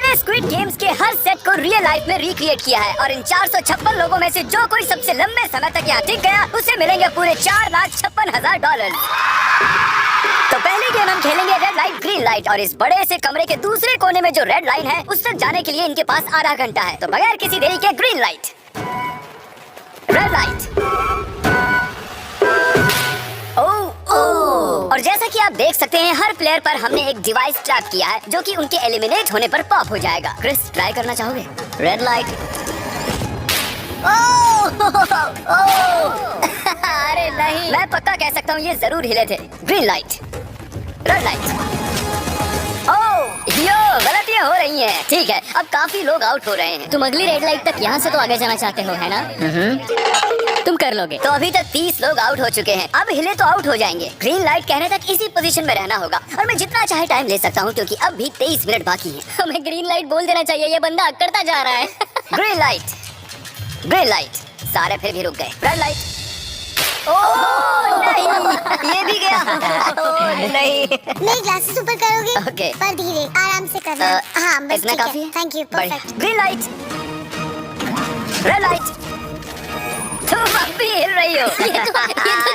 हमने squid games के हर set को रियल लाइफ में रिक्रिएट किया है और इन 456 लोगों में से जो कोई सबसे लंबे समय तक यहाँ टिक गया उसे मिलेंगे पूरे $4,56,000। तो पहले गेम हम खेलेंगे रेड लाइट ग्रीन लाइट और इस बड़े से कमरे के दूसरे कोने में जो रेड लाइन है उस तक जाने के लिए इनके पास आधा घंटा है। तो बगैर किसी देरी के ग्रीन लाइट, रेड लाइट। और जैसा कि आप देख सकते हैं हर प्लेयर पर हमने एक डिवाइस ट्रैप किया है जो कि उनके एलिमिनेट होने पर पॉप हो जाएगा। क्रिस, ट्राई करना चाहोगे? Red light. अरे नहीं, मैं पक्का कह सकता हूँ ये जरूर हिले थे। Green light, red light. Yo, गलतियाँ हो रही हैं। ठीक है, अब काफी लोग आउट हो रहे हैं। तुम अगली रेड लाइट तक यहाँ से तो आगे जाना चाहते हो, है ना? तुम कर लोगे। तो अभी तक 30 लोग आउट हो चुके हैं। अब हिले तो आउट हो जाएंगे। ग्रीन लाइट कहने तक इसी पोजीशन में रहना होगा और मैं जितना चाहे टाइम ले सकता हूँ क्योंकि अब भी 23 मिनट बाकी है। हमें ग्रीन लाइट बोल देना चाहिए, ये बंदा अकड़ता जा रहा है। Green light, green light. सारे फिर भी रुक गए। Red light. नहीं, ये भी गया। नहीं। मेरी ग्लासेस ऊपर करोगे? ओके। पर धीरे, आराम से करना। हाँ, बस इतना काफी है। Thank you, perfect. Green light, red light. तुम अब भी हिल रही हो। ये तो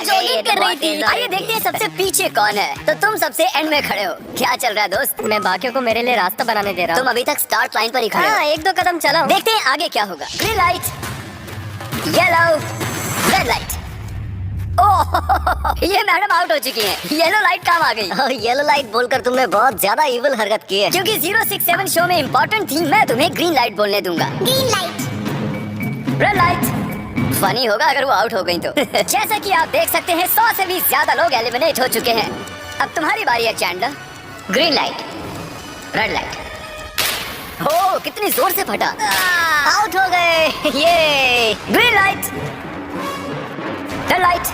जॉगिंग कर रही थी। आइए देखते हैं सबसे पीछे कौन है। तो तुम सबसे एंड में खड़े हो। क्या चल रहा है दोस्त? मैं बाकियों को मेरे लिए रास्ता बनाने दे रहा हूँ। तुम अभी तक स्टार्ट लाइन पर ही खड़े हो। हाँ, 1-2 कदम चला हूँ। देखते हैं आगे क्या होगा। Green light, yellow, red light. Oh, ये मैडम आउट हो चुकी हैं। येलो लाइट काम आ गई। येलो लाइट बोलकर तुमने बहुत ज्यादा इविल हरकत की है। क्योंकि 067 शो में इम्पोर्टेंट थी, मैं तुम्हें ग्रीन लाइट बोलने दूंगा। Green light, red light. Funny होगा अगर वो आउट हो गई तो। जैसा कि आप देख सकते हैं 100 से भी ज्यादा लोग एलिमिनेट हो चुके हैं। अब तुम्हारी बारी है Chandler. Green light, red light. Oh, कितनी जोर से फटा। आउट हो गए। ये ग्रीन लाइट, रेड लाइट।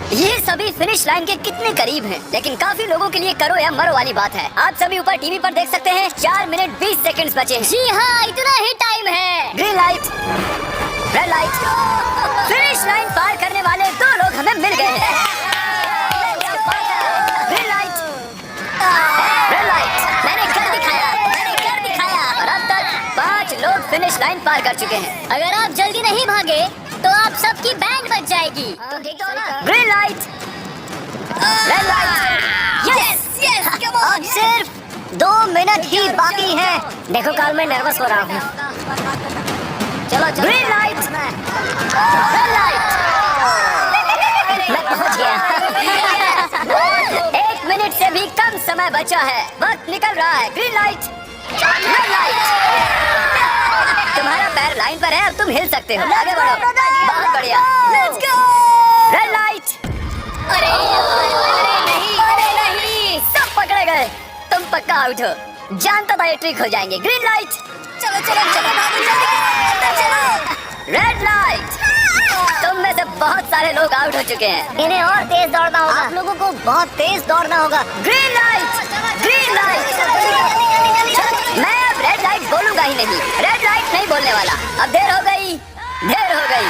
ये सभी फिनिश लाइन के कितने करीब हैं, लेकिन काफी लोगों के लिए करो या मरो वाली बात है। आप सभी ऊपर टीवी पर देख सकते हैं 4 मिनट 20 सेकंड्स बचे हैं। जी हाँ, इतना ही टाइम है। Green light, red light. Finish line पार करने वाले 2 लोग हमें मिल गए हैं। Green light, red light. मैंने कर दिखाया, मैंने कर दिखाया। और अब तक 5 लोग फिनिश लाइन पार कर चुके हैं। अगर आप जल्दी नहीं भागे तो आप सबकी बैंड बच जाएगी। Green light, red light. Yes yes, come on. अब सिर्फ 2 मिनट ही बाकी हैं। देखो कार्ल, मैं नर्वस हो रहा हूँ। चलो चलो। Green light, red light. मैं पहुंच गया। 1 मिनट से भी कम समय बचा है। वक्त निकल रहा है। Green light, red light. तुम्हारा पैर लाइन पर है, अब तुम हिल सकते हो। आगे बढ़ो। बहुत बढ़िया। Let's go. Red light. अरे नहीं, सब पकड़े गए। तुम पक्का आउट हो। जानता था ये ट्रिक हो जाएंगे। Green light. चलो चलो चलो, चलो। Red light. तुम में से बहुत सारे लोग आउट हो चुके हैं। इन्हें और तेज दौड़ना होगा। आप लोगों को बहुत तेज दौड़ना होगा। Green light, green light. मैं अब रेड लाइट बोलूंगा ही नहीं। रेड लाइट नहीं बोलने वाला। अब देर हो गई, देर हो गई।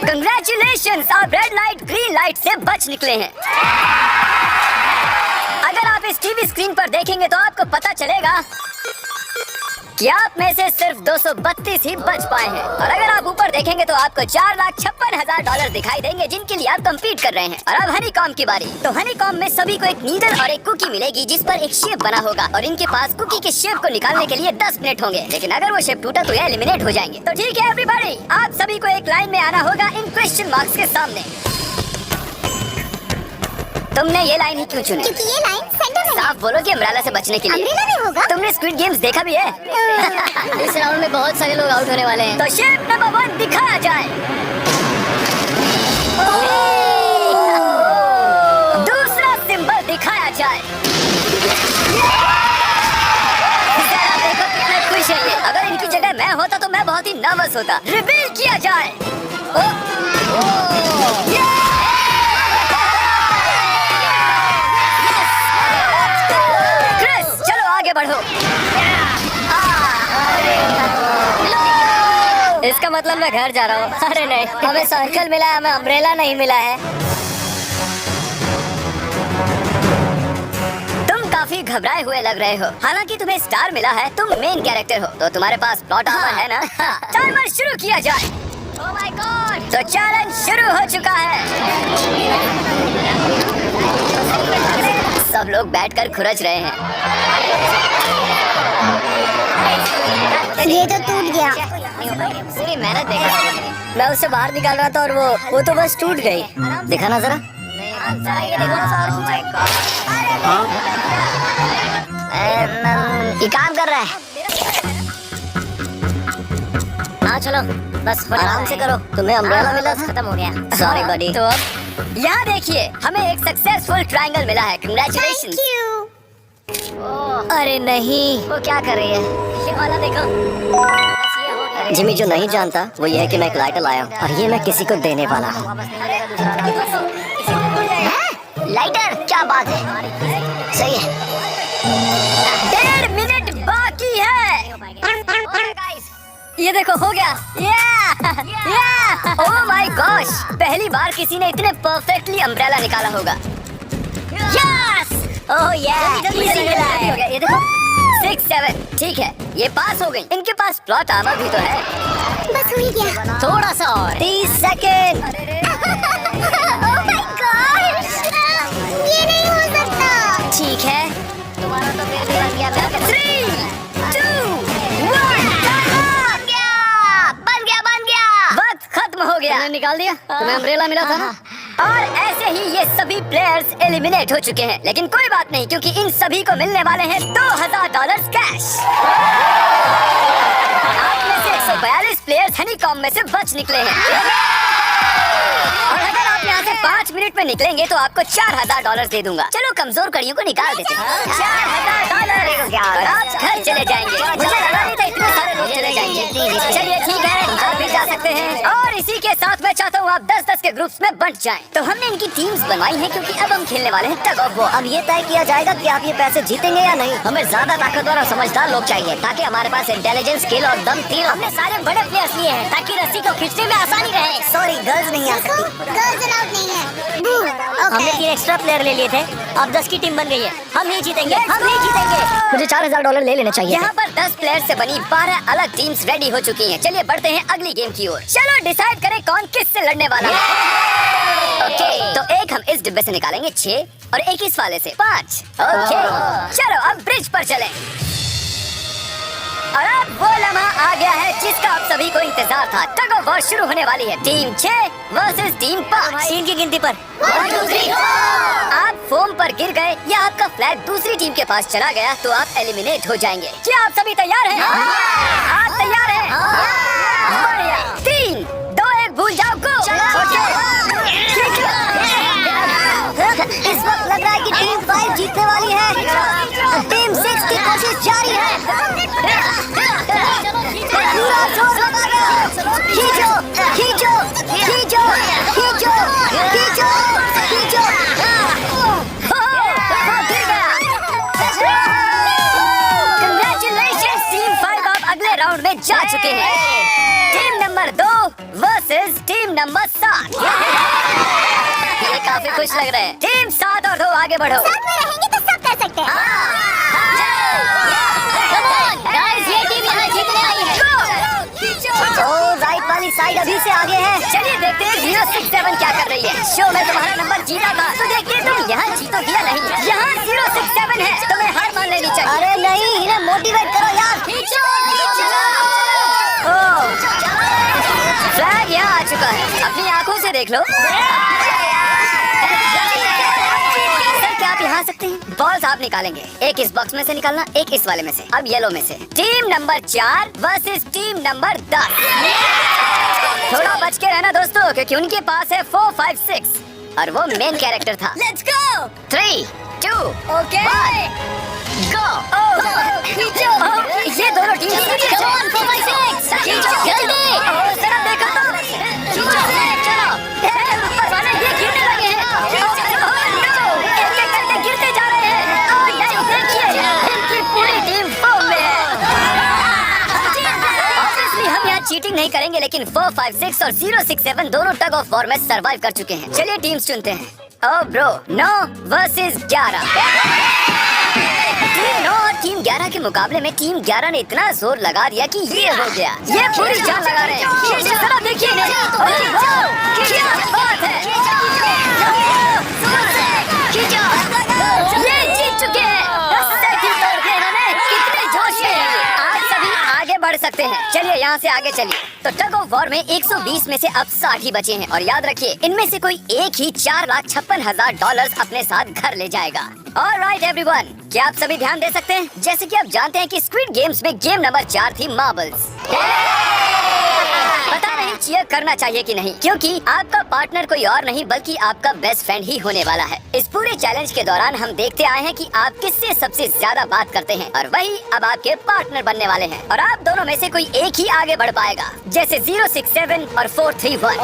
कंग्रेचुलेशंस, आप रेड लाइट ग्रीन लाइट से बच निकले हैं। अगर आप इस टीवी स्क्रीन पर देखेंगे तो आपको पता चलेगा कि आप में से सिर्फ 232 ही बच पाए हैं। और अगर आप ऊपर देखेंगे तो आपको $4,56,000 दिखाई देंगे जिनके लिए आप कम्पीट कर रहे हैं। और अब हनीकॉम्ब की बारी। तो हनीकॉम्ब में सभी को एक नीडल और एक कुकी मिलेगी जिस पर एक शेप बना होगा और इनके पास कुकी के शेप को निकालने के लिए 10 मिनट होंगे। लेकिन अगर वो शेप टूटा तो ये एलिमिनेट हो जाएंगे। तो ठीक है एवरीबॉडी, आप सभी को एक लाइन में आना होगा इन क्वेश्चन मार्क्स के सामने। तुमने ये लाइन ही क्यों चुनी? क्योंकि ये लाइन सेंटर में है। साफ बोलो कि अम्ब्रेला से बचने के लिए। अम्ब्रेला भी होगा? तुमने स्क्विड गेम्स देखा भी है? इस राउंड में बहुत सारे लोग आउट होने वाले हैं। तो शेप नंबर 1 दिखाया जाए। दूसरा सिंबल दिखाया जाए। जरा देखो कितने खुश है ये। अगर इनकी जगह मैं होता तो मैं बहुत ही नर्वस होता। रिवील किया जाए। क्रिस, चलो आगे बढ़ो। इसका मतलब मैं घर जा रहा हूँ। अरे नहीं, हमें सर्कल मिला है, हमें अम्ब्रेला नहीं मिला है। काफी घबराए हुए लग रहे हो। हालांकि तुम्हें स्टार मिला है, तुम मेन कैरेक्टर हो, तो तुम्हारे पास प्लॉट आर्मर है ना? टाइमर शुरू किया जाए। Oh my God! तो चैलेंज शुरू हो चुका है। सब लोग बैठकर खुरच रहे हैं। ये तो टूट गया। पूरी मेहनत देखा, मैं उसे बाहर निकाल रहा था और वो तो बस टूट गई। दिखाना जरा। ये काम कर रहा है। हाँ चलो, बस आराम से करो। तुम्हें अम्ब्रेला मिला था? खत्म हो गया। सॉरी बडी। तो अब यहाँ देखिए, हमें एक सक्सेसफुल ट्रायंगल मिला है। कांग्रेचुलेशंस। Thank you. अरे नहीं, वो क्या कर रही है? ये वाला देखो। जिमी जो नहीं जानता वो ये है कि मैं एक लाइटर लाया हूँ और ये मैं किसी को देने वाला हूँ। लाइटर? क्या बात है, सही है। 1.5 मिनट बाकी है। ये देखो, हो गया। ओह माय गॉश, पहली बार किसी ने इतने परफेक्टली अम्ब्रेला निकाला होगा। यस! ओह या, ये देखो 6, 7। ठीक है, ये पास हो गई। इनके पास प्लॉट आर्मर भी तो है। बस हो ही गया। थोड़ा सा और। 30 सेकेंड। ओह माय गॉड, ये नहीं हो सकता। ठीक है, तुम्हारा तो फिर भी बन गया। 3, 2, 1, बन गया। वक्त खत्म हो गया। तुमने निकाल दिया? तुम्हें अम्ब्रेला मिला था ना? और ऐसे ही ये सभी प्लेयर्स एलिमिनेट हो चुके हैं। लेकिन कोई बात नहीं, क्योंकि इन सभी को मिलने वाले हैं $2000 कैश। आप में से 142 प्लेयर्स हनीकॉम्ब में से बच निकले हैं। और अगर आप यहाँ से 5 मिनट में निकलेंगे तो आपको $4000 दे दूंगा। चलो कमजोर कड़ियों को निकाल देते हैं। $4000 और आप घर चले जाएंगे। मुझे लगा नहीं था इतने सारे लोग चले जाएंगे। चलिए ठीक है, घर भी जा सकते हैं। और इसी के साथ मैं चाहता हूँ आप 10-10 के ग्रुप्स में बंट जाएं। तो हमने इनकी टीम्स बनवाई हैं क्योंकि अब हम खेलने वाले हैं टग ऑफ वॉर। अब ये तय किया जाएगा कि आप ये पैसे जीतेंगे या नहीं। हमें ज्यादा ताकतवर और समझदार लोग चाहिए ताकि हमारे पास इंटेलिजेंस, स्किल और दम तीनों। हमने सारे बड़े प्लेयर्स लिए हैं ताकि रस्सी को खींचने में आसानी रहे। सॉरी, गर्ल्स नहीं आ सकती। गर्ल्स अलाउड नहीं है। हमने 3 एक्स्ट्रा प्लेयर ले लिए थे, अब 10 की टीम बन गई है। हम ही जीतेंगे, हम ही जीतेंगे। मुझे $4000 ले लेने चाहिए। यहाँ पर 10 प्लेयर से बनी 12 अलग टीम्स रेडी हो चुकी हैं। चलिए बढ़ते हैं अगली गेम की ओर। चलो डिसाइड करें कौन किससे लड़ने वाला है। ओके, तो एक हम इस डिब्बे से निकालेंगे 6 और एक इस वाले से 5। ओके, चलो अब ब्रिज पर चलें। और अब वो लम्हा आ गया है जिसका आप सभी को इंतजार था। टग ऑफ वॉर शुरू होने वाली है। Team 6 versus team 5। 3 की गिनती पर 1, 2, 3 आप फोम पर गिर गए या आपका फ्लैग दूसरी टीम के पास चला गया तो आप एलिमिनेट हो जाएंगे। क्या आप सभी तैयार हैं? आप तैयार हैं? बढ़िया। 3, 2, 1 भूल जाओ, गो। इस वक्त लग रहा है कि टीम 5 जीतने वाली है। टीम 6 की कोशिश जारी है। पूरा जोर लगा दो। खींचो, खींचो, खींचो, खींचो, खींचो, खींचो। गिर गया। Congratulations, टीम 5 आप अगले राउंड में जा चुके हैं। Team number 2 versus team number 7। ये काफी खुश लग रहे हैं। टीम 7 और 2 आगे बढ़ो। साथ में रहेंगे तो सब कर सकते हैं। गाइस, ये टीम यहाँ जीतने आई है। राइट वाली साइड अभी से आगे है। चलिए देखते हैं 067 क्या कर रही है। शो में तुम्हारा नंबर जीता था तो देखिए तुम यहाँ जीतोगे या नहीं। यहाँ 067 है, तुम्हें हार मान लेनी चाहिए। अरे नहीं, इन्हें मोटिवेट करो यार। खींचो, फ्लैग यहाँ आ चुका है, अपनी आंखों से देख लो। क्या आप यहाँ आ सकते हैं? बॉल्स आप निकालेंगे, एक इस बॉक्स में से निकालना, एक इस वाले में से। अब येलो में से। Team number 4 versus team number 10। थोड़ा बच के रहना दोस्तों, क्योंकि उनके पास है 4, 5, 6 और वो मेन कैरेक्टर था। Let's go. 3, 2, ओके, गो। ये दोनों टीम जल्दी जरा देखो तो। चलो, ऊपर वाले ये गिरने लगे हैं। एक-एक करके गिरते जा रहे हैं। देखिए, इनकी पूरी टीम फॉर्म में है। ऑब्वियसली हम यहाँ चीटिंग नहीं करेंगे, लेकिन 4, 5, 6 और 067 दोनों टग ऑफ वॉर में सरवाइव कर चुके हैं। चलिए टीम्स चुनते हैं। ओ ब्रो, 9 वर्सेस 11। टीम 9 और टीम 11 के मुकाबले में टीम 11 ने इतना जोर लगा दिया कि ये हो गया। ये पूरी जान लगा रहे हैं। ये जरा देखिए इन्हें। अरे वाह, क्या बात है। ये जीत चुके हैं। साइकिल तोड़ के इन्होंने कितने जोश में हैं। आज सभी आगे बढ़ सकते हैं। चलिए यहाँ से आगे चलिए। तो टग ऑफ वॉर में 120 में से अब 60 ही बचे हैं और याद रखिए इनमें से कोई एक ही $4,56,000 अपने साथ घर ले जाएगा। ऑलराइट एवरीवन, क्या आप सभी ध्यान दे सकते हैं? जैसे कि आप जानते हैं कि स्क्विड गेम्स में गेम नंबर 4 थी मार्बल्स। पता नहीं चीयर करना चाहिए कि नहीं, क्योंकि आपका पार्टनर कोई और नहीं बल्कि आपका बेस्ट फ्रेंड ही होने वाला है। इस पूरे चैलेंज के दौरान हम देखते आए हैं कि आप किससे सबसे ज्यादा बात करते हैं और वही अब आपके पार्टनर बनने वाले हैं और आप दोनों में से कोई एक ही आगे बढ़ पाएगा, जैसे 067 और 431।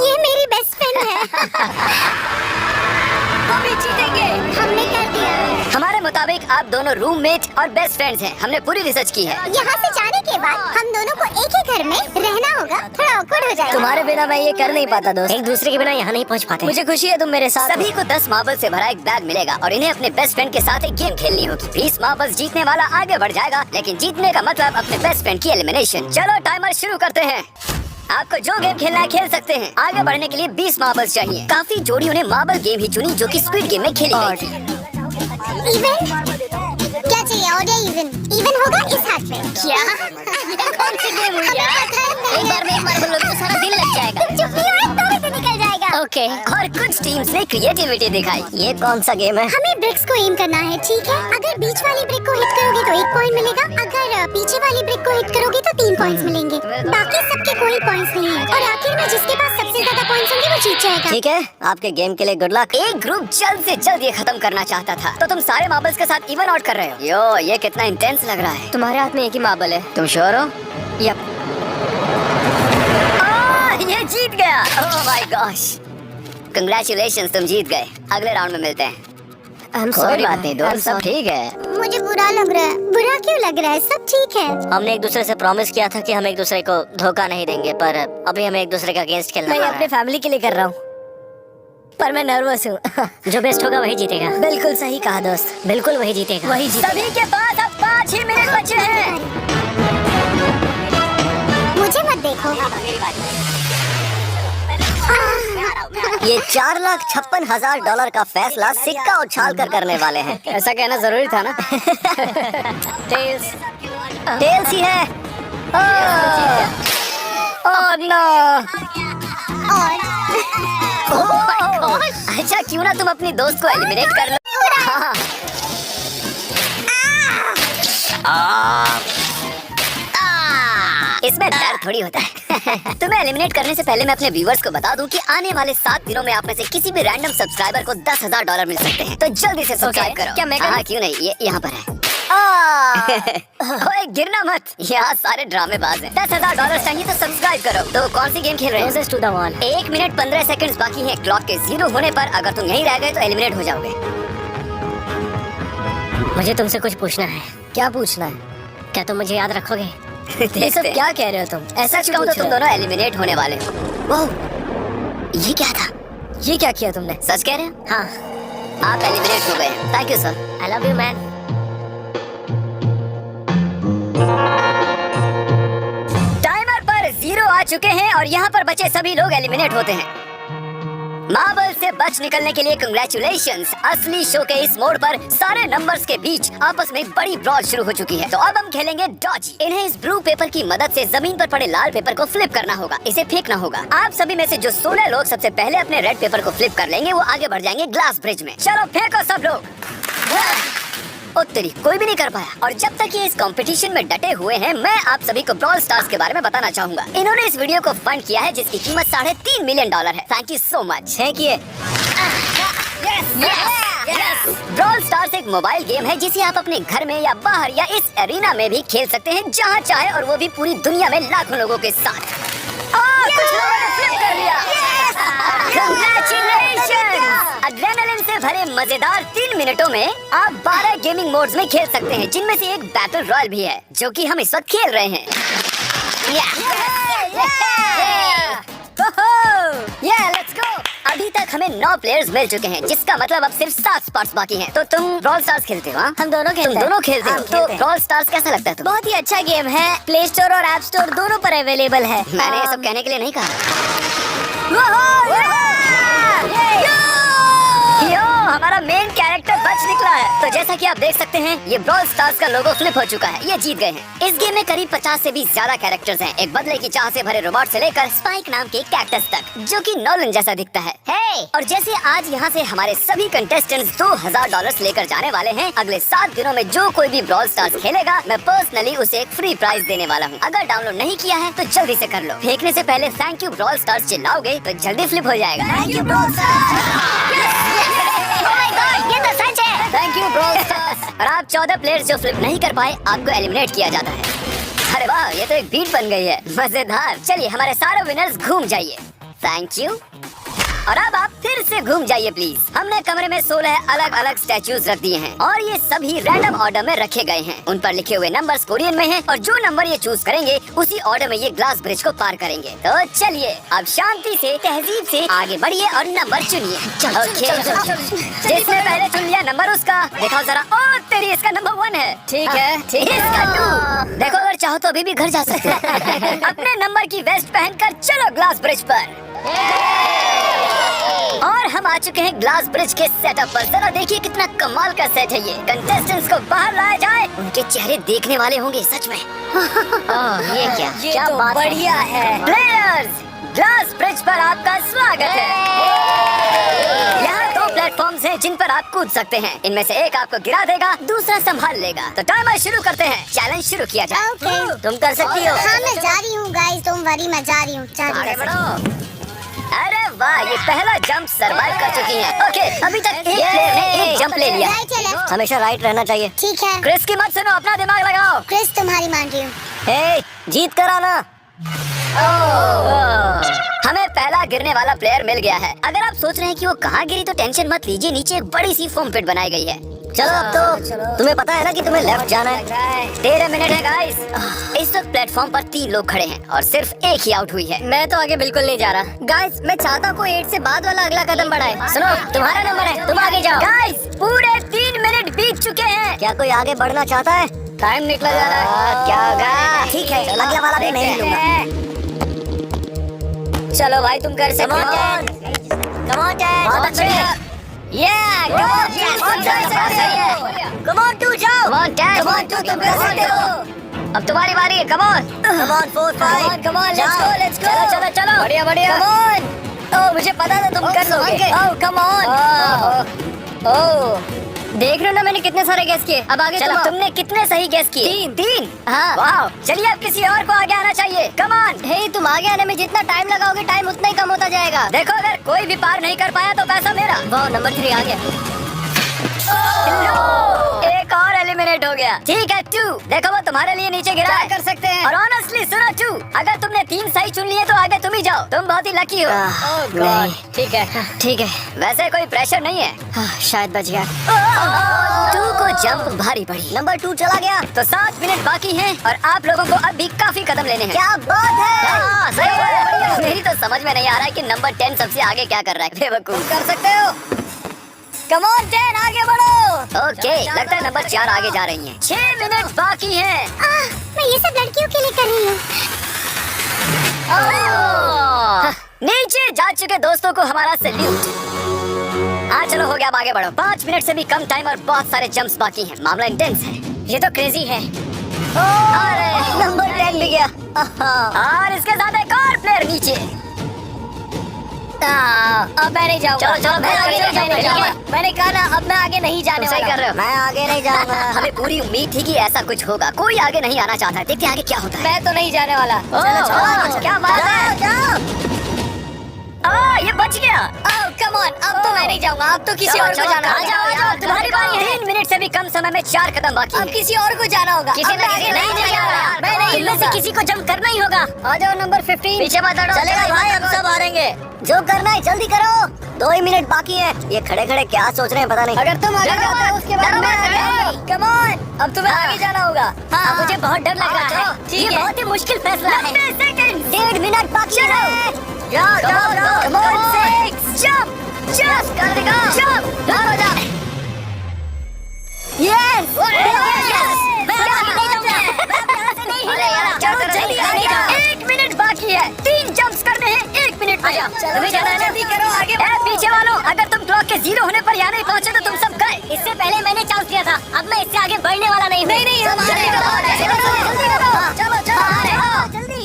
ये मेरी बेस्ट फ्रेंड है। हम भी जीतेंगे। हमने कर दिया। हमारे मुताबिक आप दोनों रूममेट और बेस्ट फ्रेंड्स हैं। हमने पूरी रिसर्च की है। यहाँ से जाने के बाद हम दोनों को एक ही घर में रहना होगा। थोड़ा awkward हो जाएगा। तुम्हारे बिना मैं ये कर नहीं पाता दोस्त। एक दूसरे के बिना यहाँ नहीं पहुँच पाते। मुझे खुशी है तुम मेरे साथ। सभी को 10 मार्बल से भरा एक बैग मिलेगा और इन्हें अपने बेस्ट फ्रेंड के साथ एक गेम खेलनी होगी। 20 मार्बल्स जीतने वाला आगे बढ़ जाएगा, लेकिन जीतने का मतलब अपने बेस्ट फ्रेंड की एलिमिनेशन। चलो टाइमर शुरू करते हैं। आपको जो गेम खेलना है खेल सकते हैं। आगे बढ़ने के लिए 20 मार्बल्स चाहिए। काफी जोड़ियों ने मार्बल गेम ही चुनी जो कि स्क्विड गेम में खेली गई थी। इवन क्या चाहिए? और इवन इवन होगा इस हाथ में। क्या? कौन सी गेम हुई यार? एक बार में एक मार्बल लो तो सारा दिन लग जाएगा। चुप नहीं हो रहा तो निकल जाएगा। ओके। और कुछ टीम्स ने क्रिएटिविटी दिखाई। ये कौन सा गेम है? हमें ब्रिक्स को एम करना है, ठीक है? अगर बीच वाली ब्रिक को हिट करोगे तो 1 पॉइंट मिलेगा। अगर पीछे वाली ब्रिक को हिट करोगे तो 3 पॉइंट्स मिलेंगे। बाकी सबके कोई पॉइंट्स नहीं है और आखिर में जिसके पास सबसे ज्यादा पॉइंट्स होंगे वो जीत जाएगा। ठीक है, आपके गेम के लिए गुड लक। एक ग्रुप जल्द से जल्द ये खत्म करना चाहता था, तो तुम सारे मार्बल्स के साथ इवन आउट कर रहे हो। यो, ये कितना इंटेंस लग रहा है। तुम्हारे हाथ में एक ही मार्बल है। तुम श्योर हो? यप। ये जीत गया। ओह माय गॉश, कंग्रेचुलेशंस, तुम जीत गए। अगले राउंड में मिलते हैं। कोई बात नहीं दोस्त, सब ठीक है। मुझे बुरा लग रहा है। बुरा क्यों लग रहा है? सब ठीक है। हमने एक दूसरे से प्रॉमिस किया था कि हम एक दूसरे को धोखा नहीं देंगे, पर अभी हमें एक दूसरे के अगेंस्ट खेलना है। मैं अपने फैमिली के लिए कर रहा हूँ, पर मैं नर्वस हूँ। जो बेस्ट होगा वही जीतेगा। बिल्कुल सही कहा दोस्त, बिल्कुल वही जीतेगा। वही जीतेगा। सभी के पास अब 5 ही मिनट बचे हैं। मुझे मत देखो। ये $4,56,000 का फैसला सिक्का उछाल कर करने वाले हैं। ऐसा कहना जरूरी था ना? टेल्स ही है। Oh no. अच्छा, क्यों ना तुम अपनी दोस्त को एलिमिनेट कर लो। हाँ। इसमें डर थोड़ी होता है। तुम्हें एलिमिनेट करने से पहले मैं अपने व्यूअर्स को बता दूं कि आने वाले 7 दिनों में आप में से किसी भी रैंडम सब्सक्राइबर को $10,000 मिल सकते हैं, तो जल्दी से सब्सक्राइब करो। क्या मैं हाँ, क्यों नहीं, ये यहाँ पर है। ओए गिरना मत, यहाँ सारे ड्रामेबाज हैं। $10,000 चाहिए तो सब्सक्राइब करो। तो कौन सी गेम खेल रहे हैं? To the wall. 1 minute 15 seconds बाकी हैं। क्लॉक के 0 होने पर अगर तुम यहीं रह गए तो एलिमिनेट हो जाओगे। मुझे तुमसे कुछ पूछना है। क्या पूछना है? क्या तुम मुझे याद रखोगे? ये सब क्या कह रहे हो तुम? ऐसा क्यों? तो तुम दोनों एलिमिनेट होने वाले हो। वाह, ये क्या था? ये क्या किया तुमने? सच कह रहे हो? हाँ, आप एलिमिनेट हो गए। Thank you sir. I love you man. Timer पर 0 आ चुके हैं और यहाँ पर बचे सभी लोग एलिमिनेट होते हैं। मार्बल से बच निकलने के लिए कंग्रेचुलेशंस। असली शो के इस मोड पर सारे नंबर्स के बीच आपस में बड़ी ब्रॉड शुरू हो चुकी है। तो अब हम खेलेंगे डॉजी। इन्हें इस ब्लू पेपर की मदद से जमीन पर पड़े लाल पेपर को फ्लिप करना होगा। इसे फेंकना होगा। आप सभी में से जो 16 लोग सबसे पहले अपने रेड पेपर को फ्लिप कर लेंगे वो आगे बढ़ जाएंगे ग्लास ब्रिज में। चलो फेंको सब लोग। ओ तेरी, कोई भी नहीं कर पाया। और जब तक ये इस कंपटीशन में डटे हुए हैं, मैं आप सभी को ब्रॉल स्टार्स के बारे में बताना चाहूंगा। इन्होंने इस वीडियो को फंड किया है जिसकी कीमत $3.5 मिलियन है। Thank you so much. Brawl stars एक मोबाइल गेम है जिसे आप अपने घर में या बाहर या इस एरिना में भी खेल सकते हैं जहां चाहे, और वो भी पूरी दुनिया में लाखों लोगों के साथ। कुछ लोगों ने फ्लिप कर लिया। Congratulations! एड्रेनलिन से भरे मजेदार 3 मिनटों में आप 12 गेमिंग मोड्स में खेल सकते हैं, जिनमें से एक बैटल रॉयल भी है जो कि हम इस वक्त खेल रहे हैं। Let's go. अभी तक हमें 9 प्लेयर्स मिल चुके हैं, जिसका मतलब अब सिर्फ 7 स्पॉट्स बाकी हैं। तो तुम ब्रॉल स्टार्स खेलते हो? हाँ? हम दोनों खेलते हैं। दोनों खेलते हो? तो ब्रॉल स्टार्स कैसा लगता है तुम्हें? बहुत ही अच्छा गेम है, प्ले स्टोर और ऐप स्टोर दोनों पर अवेलेबल है। मैंने ये सब कहने के लिए नहीं कहा। यो, हमारा मेन कैरेक्टर बच निकला है। तो जैसा कि आप देख सकते हैं, ये ब्रॉल स्टार्स का लोगो फ्लिप हो चुका है। ये जीत गए हैं। इस गेम में करीब 50 से भी ज्यादा कैरेक्टर्स हैं, एक बदले की चाह से भरे रोबोट से लेकर स्पाइक नाम के कैक्टस तक, जो कि नॉलन जैसा दिखता है। और जैसे आज यहाँ से हमारे सभी कंटेस्टेंट्स $2000 लेकर जाने वाले हैं, अगले 7 दिनों में जो कोई भी ब्रॉल स्टार्स खेलेगा, मैं पर्सनली उसे एक फ्री प्राइज देने वाला हूँ। अगर डाउनलोड नहीं किया है तो जल्दी से कर लो। फेंकने से पहले थैंक यू ब्रॉल स्टार्स चिल्लाओगे तो जल्दी फ्लिप हो जाएगा। थैंक यू ब्रॉल ये तो सच है। Thank you brawl stars. और आप 14 प्लेयर्स जो फ्लिप नहीं कर पाए, आपको एलिमिनेट किया जाता है। अरे वाह, ये तो एक बीट बन गई है, मजेदार। चलिए हमारे सारे विनर्स घूम जाइए। Thank you. और अब आप फिर से घूम जाइए प्लीज। हमने कमरे में 16 अलग अलग स्टैचूज रख दिए हैं और ये सभी रैंडम ऑर्डर में रखे गए हैं। उन पर लिखे हुए नंबर्स कोरियन में हैं और जो नंबर ये चूज करेंगे उसी ऑर्डर में ये ग्लास ब्रिज को पार करेंगे। तो चलिए अब शांति से तहजीब से आगे बढ़िए और नंबर चुनिए। जिसने पहले चुन लिया नंबर उसका। देखो जरा, ओ तेरी, इसका नंबर 1 है। ठीक है, इसका 2। देखो अगर चाहो तो अभी भी घर जा सकते हैं। अपने नंबर की वेस्ट पहनकर चलो ग्लास ब्रिज पर। और हम आ चुके हैं ग्लास ब्रिज के सेटअप पर। जरा देखिए कितना कमाल का सेट है ये। कंटेस्टेंट्स को बाहर लाया जाए, उनके चेहरे देखने वाले होंगे सच में। ये क्या तो बढ़िया है। प्लेयर्स, ग्लास ब्रिज पर आपका स्वागत है। यहाँ 2 प्लेटफॉर्म्स हैं जिन पर आप कूद सकते हैं। इनमें से एक आपको गिरा देगा, दूसरा संभाल लेगा। तो टाइमर शुरू करते हैं। चैलेंज शुरू किया जाए। तुम कर सकती हो। हाँ मैं जा रही हूँ गाइस, तुम वरी, मैं जा रही हूँ। आगे बढ़ो। अरे वाह, ये पहला जंप सरवाइव कर चुकी है। ओके, अभी तक एक प्लेयर ने एक जंप ले लिया। राइट या लेफ्ट? हमें राइट रहना चाहिए। ठीक है क्रिस की मत सुनो, अपना दिमाग लगाओ। क्रिस, तुम्हारी मान रही हूँ। हे, जीत कर आना। हमें पहला गिरने वाला प्लेयर मिल गया है। अगर आप सोच रहे हैं कि वो कहाँ गिरी तो टेंशन मत लीजिए, नीचे एक बड़ी सी फोम पिट बनाई गई है। चलो अब तो तुम्हें पता है ना कि तुम्हें लेफ्ट जाना है। 13 मिनट है गाइस। इस वक्त प्लेटफॉर्म पर 3 लोग खड़े हैं और सिर्फ एक ही आउट हुई है। मैं तो आगे बिल्कुल नहीं जा रहा। गाइस, मैं चाहता हूँ कोई 8 से बाद वाला अगला कदम बढ़ाए। सुनो, तुम्हारा नंबर है, तुम आगे जाओ। गाइस, पूरे 3 मिनट बीत चुके हैं। क्या कोई आगे बढ़ना चाहता है? टाइम निकला जा रहा है। क्या होगा? ठीक है, अगला वाला भी नहीं लूंगा। चलो भाई, तुम कर सकते हो। Come on, Dad. बहुत अच्छे हैं। Come on, तू जाओ। Come on, Dad. Come on, तुम कर सकते हो। अब तुम्हारी बारी है। Come on. Come on, 4, 5. Come on, let's go, let's go. चलो चलो चलो। बढ़िया बढ़िया। Come on. Oh, मुझे पता था तुम कर लोगे। Oh, come on. Oh. देख रहे हो ना मैंने कितने सारे गैस किए। अब आगे चलो, तुम। तुमने कितने सही गैस किए? 3। हाँ। वाह, चलिए अब किसी और को आगे आना चाहिए। Come on. हे, तुम आगे आने में जितना टाइम लगाओगे, टाइम उतना ही कम होता जाएगा। देखो, अगर कोई भी पार नहीं कर पाया तो पैसा मेरा। वाह, नंबर 3 आ गया। एक और एलिमिनेट हो गया। ठीक है 2। देखो वो तुम्हारे लिए नीचे गिरा है। कर सकते हैं। और ऑनेस्टली सुनो 2, अगर तुमने 3 सही चुन लिए तो आगे तुम ही जाओ। तुम बहुत ही लकी हो। नहीं। ठीक है ठीक है। वैसे कोई प्रेशर नहीं है। शायद बच गया। 2 को जंप भारी पड़ी। नंबर 2 चला गया। तो 7 मिनट बाकी हैं और आप लोगों को अब भी काफी कदम लेने हैं। क्या बात है। हाँ, सही है। मेरी तो समझ में नहीं आ रहा है कि नंबर 10 सबसे आगे क्या कर रहा है। बेवकूफ। कर सकते हो। Come on, 10, आगे बढ़ो। ओके, लगता है नंबर 4 आगे जा रही हैं। 6 मिनट बाकी हैं। मैं ये सब लड़कियों के लिए कर रही हूँ। नीचे जा चुके दोस्तों को हमारा सैल्यूट। हाँ चलो, हो गया, अब आगे बढ़ो। 5 मिनट से भी कम टाइम और बहुत सारे जंप्स बाकी हैं। मामला इंटेंस है। ये तो क्रेजी है। अरे नंबर 10 भी गया। और इसके साथ एक और प्लेयर नीचे। अब मैं नहीं जाऊंगा। चलो, चलो, मैं आगे नहीं जाऊंगा। जाऊंगा। मैंने कहा ना, अब मैं आगे नहीं जाने सही वाला। कर रहे हो। मैं आगे नहीं जाऊंगा। हमें पूरी उम्मीद थी कि ऐसा कुछ होगा। कोई आगे नहीं आना चाहता है। देखते हैं आगे क्या होता है। मैं तो नहीं जाने वाला। चलो, क्या बात है। ये बच गया। कम ऑन, अब तो मैं नहीं जाऊंगा। अब तो किसी और को जाना आ जाओ, आ जाओ, तुम्हारी बारी है। 3 मिनट से भी कम समय में 4 कदम बाकी अब है। किसी और को जाना होगा। किसी अब ने आगे नहीं जाना। मैं नहीं इनमें से लूंगा। किसी को जंप करना ही होगा। आ जाओ नंबर 15। पीछे मत हटो। चलेगा भाई, हम सब हारेंगे। जो करना है जल्दी करो। 2 ही मिनट बाकी है। ये खड़े खड़े क्या सोच रहे हैं पता नहीं। अगर तुम आगे जाते हो उसके बाद मैं आगे आऊंगा। कम ऑन, अब तुम्हें आगे जाना होगा। हाँ, मुझे बहुत डर लग रहा है। ठीक ये है। बहुत ही मुश्किल फैसला है। 1.5 मिनट बाकी है। जाओ जाओ जाओ। 6 जंप जंप। 3 जंप्स करने हैं 1 मिनट में। तुम्हें जाना है, जल्दी करो, आगे बढ़ो। पीछे वालों, अगर तुम क्लॉक के 0 होने पर यहाँ नहीं पहुँचे तो तुम सब गए। इससे पहले मैंने चांस दिया था, अब मैं इससे आगे बढ़ने वाला नहीं हूँ। नहीं, हम जल्दी करो, जल्दी करो। चलो जल्दी।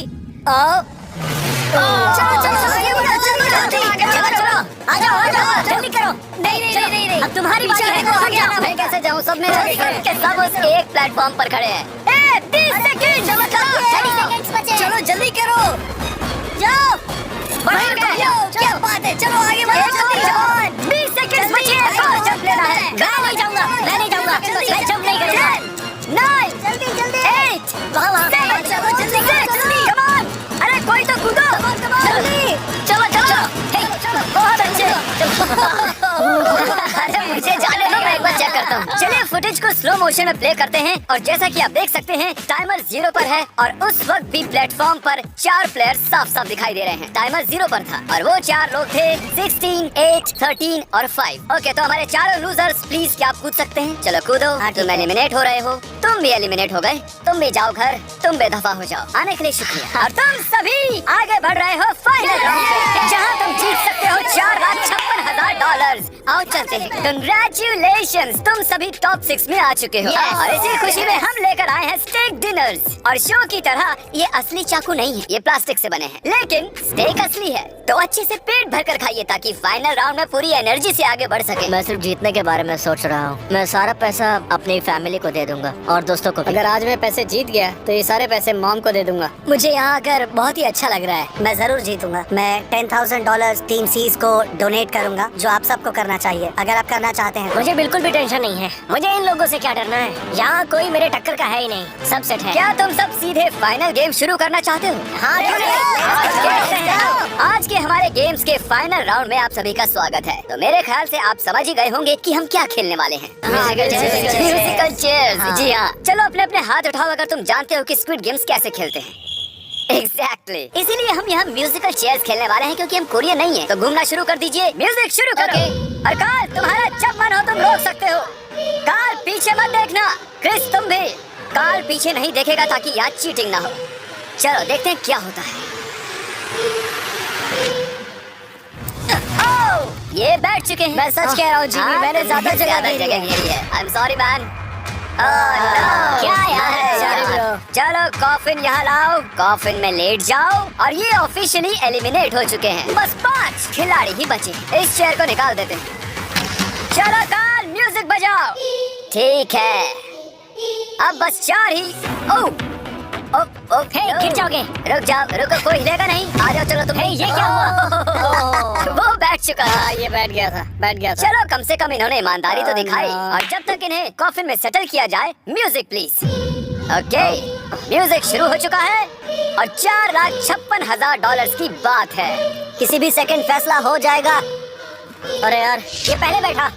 चलो आ जाओ जल्दी करो। नहीं अब तुम्हारी बारी है। मैं कैसे जाऊँ? सब मेरे के सब उस एक प्लेटफॉर्म पर खड़े हैं। 30 सेकंड। चलो जल्दी करो, जाओ। क्या बात है, चलो आगे बढ़ो। 20 सेकंड बचे हैं। और जंप लेना है। मैं नहीं जाऊंगा, मैं जंप नहीं करूंगा। 9 जल्दी 8 वहाँ चलो जल्दी। कम ऑन, अरे कोई तो कूदो। जल्दी चलो। बहुत अच्छे। अरे मुझे जाने दो, मैं एक बार चेक करता हूँ। चलिए फुटेज को स्लो मोशन में प्ले करते हैं और जैसा कि आप देख सकते हैं टाइमर 0 पर है और उस वक्त भी प्लेटफॉर्म पर 4 प्लेयर साफ साफ दिखाई दे रहे हैं। टाइमर 0 पर था और वो 4 लोग थे 16, 8, 13 और 5। ओके, तो हमारे चारों लूजर्स प्लीज क्या आप कूद सकते हैं? चलो कूदो। तुम एलिमिनेट हो रहे हो, तुम भी एलिमिनेट हो गए। तुम भी जाओ घर, तुम बेदफा हो जाओ। आने के लिए शुक्रिया। और तुम सभी आगे बढ़ रहे हो फाइनल राउंड पे, जहाँ तुम जीत सकते हो $4,56,000। आओ चलते हैं। कंग्रेचुलेशंस, तुम सभी टॉप 6 में आ चुके हो। और इसी खुशी में हम लेकर आए हैं स्टेक डिनर्स। और शो की तरह ये असली चाकू नहीं है, ये प्लास्टिक से बने हैं, लेकिन स्टेक असली है। तो अच्छे से पेट भर कर खाइए ताकि फाइनल राउंड में पूरी एनर्जी से आगे बढ़ सके। मैं सिर्फ जीतने के बारे में सोच रहा हूँ। मैं सारा पैसा अपनी फैमिली को दे दूंगा और दोस्तों को भी। अगर आज मैं पैसे जीत गया तो ये सारे पैसे मॉम को दे दूंगा। मुझे यहाँ आकर बहुत ही अच्छा लग रहा है। मैं जरूर जीतूंगा। मैं $10,000 टीम सीज को डोनेट करूंगा, जो आप सबको करना चाहिए अगर आप करना चाहते हैं। मुझे बिल्कुल भी टेंशन नहीं है। मुझे इन लोगों से क्या डरना है, यहाँ कोई मेरे टक्कर का है ही नहीं, सब सेट है। क्या तुम सब सीधे फाइनल गेम शुरू करना चाहते हो? हाँ, आज के हमारे गेम्स के फाइनल राउंड में आप सभी का स्वागत है। तो मेरे ख्याल से आप समझ ही गए होंगे कि हम क्या खेलने वाले हैं। Musical chairs. जी हाँ, चलो अपने अपने हाथ उठाओ अगर तुम जानते हो कि स्क्विड गेम्स कैसे खेलते हैं। एग्जैक्टली, इसीलिए हम यहाँ म्यूजिकल चेयर्स खेलने वाले हैं क्योंकि हम कोरियन नहीं है। तो घूमना शुरू कर दीजिए, म्यूजिक शुरू करो। और कार्ल, तुम्हारा जब मन हो तुम रोक सकते हो। कार्ल पीछे मत देखना। क्रिस तुम भी। कार्ल पीछे नहीं देखेगा ताकि यहाँ चीटिंग ना हो। चलो देखते हैं क्या होता है। ये बैठ चुके हैं। मैं सच कह रहा हूँ जिमी, मैंने ज्यादा जगह घेरी है। I am sorry man. क्या यार है? चलो कॉफिन यहाँ लाओ, कॉफिन में लेट जाओ। और ये ऑफिशियली एलिमिनेट हो चुके हैं। बस 5 खिलाड़ी ही बचे हैं। इस चेयर को निकाल देते हैं। चलो कार्ल म्यूजिक बजाओ। ठीक है, अब बस 4 ही। गिर जाओगे। रुक जाओ, रुको, कोई हिलेगा नहीं। आ जाओ, चलो तुम। ये क्या हुआ? वो बैठ चुका था। ये बैठ गया था। चलो कम से कम इन्होंने ईमानदारी तो दिखाई। और जब तक इन्हें कॉफिन में सेटल किया जाए, म्यूजिक प्लीज। ओके, म्यूजिक शुरू हो चुका है और $4,56,000 की बात है। किसी भी सेकंड फैसला हो जाएगा। अरे यार, ये पहले बैठा।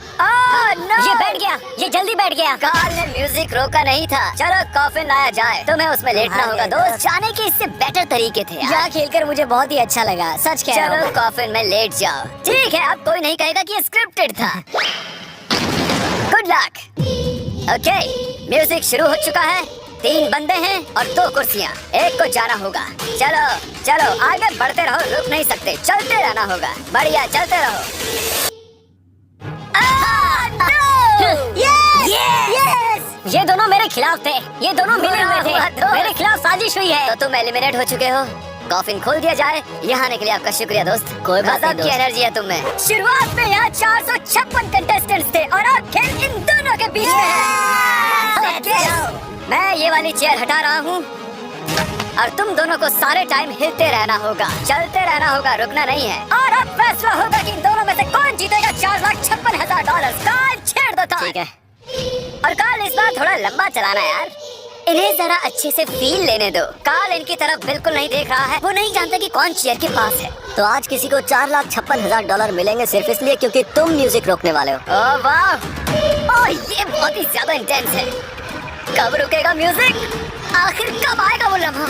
no! ये बैठ गया, ये जल्दी बैठ गया। कार्ल ने म्यूजिक रोका नहीं था। चलो कॉफिन लाया जाए, तुम्हें उसमें लेटना होगा दोस्त। जाने के इससे बेटर तरीके थे यार। यहाँ खेलकर मुझे बहुत ही अच्छा लगा, सच कह रहा हूँ। चलो कॉफिन में लेट जाओ। ठीक है, अब कोई नहीं कहेगा कि ये स्क्रिप्टेड था। Good luck. ओके, म्यूजिक शुरू हो चुका है। 3 बंदे हैं और 2 कुर्सियाँ। एक को जाना होगा। चलो चलो आगे बढ़ते रहो, रुक नहीं सकते, चलते रहना होगा। बढ़िया, चलते रहो। ये दोनों मेरे खिलाफ थे। ये दोनों मिले हुए थे। मेरे खिलाफ साजिश हुई है। तो तुम एलिमिनेट हो चुके हो। कॉफिन खोल दिया जाए। यहाँ आने के लिए आपका शुक्रिया दोस्त। कोई बात नहीं की एनर्जी है तुम में। शुरुआत में यहाँ 456 कंटेस्टेंट्स थे और अब खेल इन दोनों के बीच में है। मैं ये वाली चेयर हटा रहा हूँ और तुम दोनों को सारे टाइम हिलते रहना होगा, चलते रहना होगा, रुकना नहीं है। और अब फैसला होगा कि इन दोनों में से कौन जीतेगा $4,56,000। कार्ल छेड़ दो। ठीक है। और कार्ल इस बार थोड़ा लंबा चलाना यार, इन्हें जरा अच्छे से फील लेने दो। कार्ल इनकी तरफ बिल्कुल नहीं देख रहा है, वो नहीं जानता कि कौन चेयर के पास है। तो आज किसी को $4,56,000 मिलेंगे सिर्फ इसलिए क्योंकि तुम म्यूजिक रोकने वाले हो। ओह वाह, ओह ये बहुत ही ज्यादा इंटेंस है। कब रुकेगा म्यूजिक? आखिर कब आएगा वो लम्हा?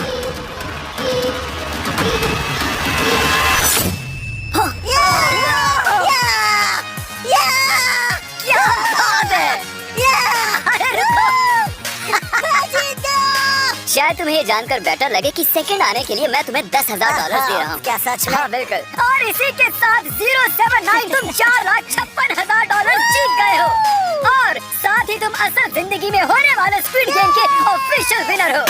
क्या बात है? शायद तुम्हें ये जानकर बेटर लगे कि सेकंड आने के लिए मैं तुम्हें $10,000 दे रहा हूँ। क्या सच में? हाँ बिल्कुल। और इसी के साथ 079 तुम $4,56,000 जीत गए हो और साथ ही तुम असल जिंदगी में होने वाले स्क्विड गेम के ऑफिशियल विनर हो।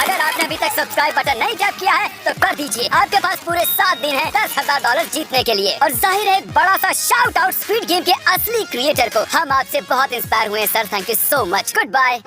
अगर आपने अभी तक सब्सक्राइब बटन नहीं टैप किया है तो कर दीजिए। आपके पास पूरे 7 दिन है $10,000 जीतने के लिए। और जाहिर है एक बड़ा सा शाउट आउट स्क्विड गेम के असली क्रिएटर को। हम आपसे बहुत इंस्पायर हुए sir, thank you so much. Good bye.